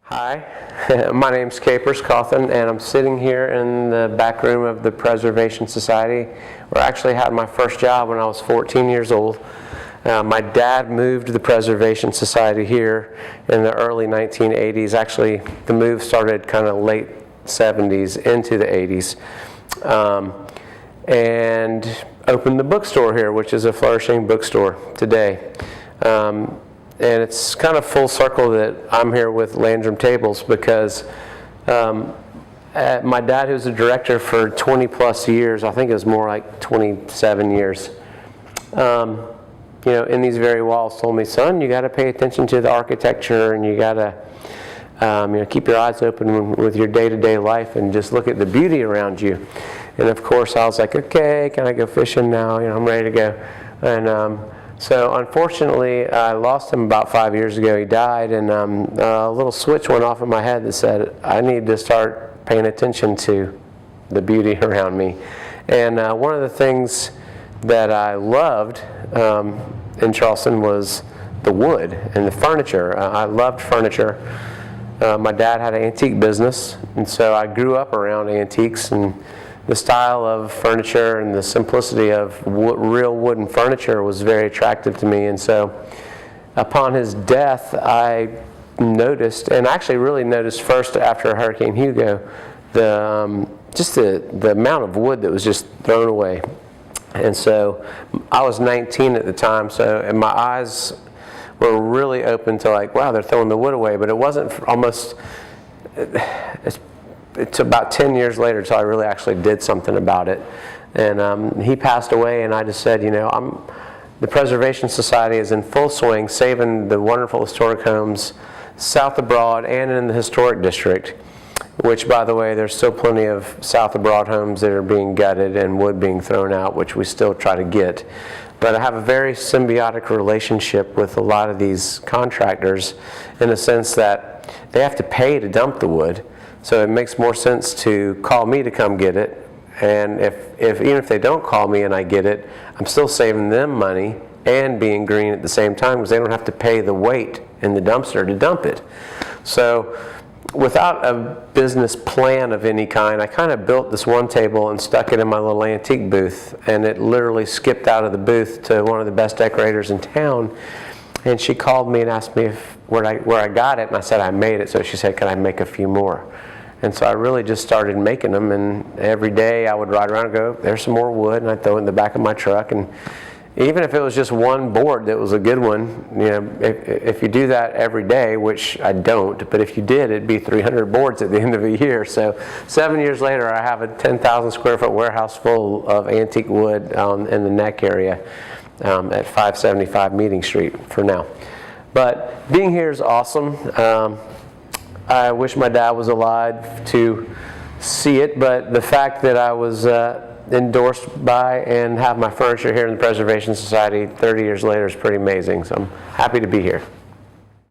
Hi, my name's Cauthen, and I'm sitting here in the back room of the Preservation Society, where I actually had my first job when I was 14 years old. My dad moved the Preservation Society here in the early 1980s. Actually, the move started kind of late 70s into the 80s, and opened the bookstore here, which is a flourishing bookstore today. And it's kind of full circle that I'm here with Landrum Tables because my dad, who's a director for 20 plus years, I think it was more like 27 years, in these very walls told me, son, you got to pay attention to the architecture, and you got to keep your eyes open with your day-to-day life and just look at the beauty around you. And of course I was like, okay, can I go fishing now? I'm ready to go. And so unfortunately, I lost him about 5 years ago. He died, and a little switch went off in my head that said, I need to start paying attention to the beauty around me. And one of the things that I loved in Charleston was the wood and the furniture. I loved furniture. My dad had an antique business, and so I grew up around antiques, and the style of furniture and the simplicity of real wooden furniture was very attractive to me. And so upon his death, I noticed, and actually really noticed first after Hurricane Hugo, the amount of wood that was just thrown away. And so I was 19 at the time, and my eyes were really open to like, wow, they're throwing the wood away. But it wasn't it's about 10 years later until I really actually did something about it. And he passed away, and I just said, the Preservation Society is in full swing, saving the wonderful historic homes south of Broad and in the historic district, which, by the way, there's still plenty of south of Broad homes that are being gutted and wood being thrown out, which we still try to get. But I have a very symbiotic relationship with a lot of these contractors in the sense that they have to pay to dump the wood. So it makes more sense to call me to come get it, and even if they don't call me and I get it, I'm still saving them money and being green at the same time because they don't have to pay the weight in the dumpster to dump it. So without a business plan of any kind, I kind of built this one table and stuck it in my little antique booth, and it literally skipped out of the booth to one of the best decorators in town. And she called me and asked me where I got it, and I said I made it. So she said, can I make a few more? And so I really just started making them, and every day I would ride around and go, there's some more wood, and I'd throw it in the back of my truck. And even if it was just one board that was a good one, if you do that every day, which I don't, but if you did, it'd be 300 boards at the end of a year. So 7 years later, I have a 10,000 square foot warehouse full of antique wood in the neck area at 575 Meeting Street for now. But being here is awesome. I wish my dad was alive to see it, but the fact that I was endorsed by and have my furniture here in the Preservation Society 30 years later is pretty amazing. So I'm happy to be here.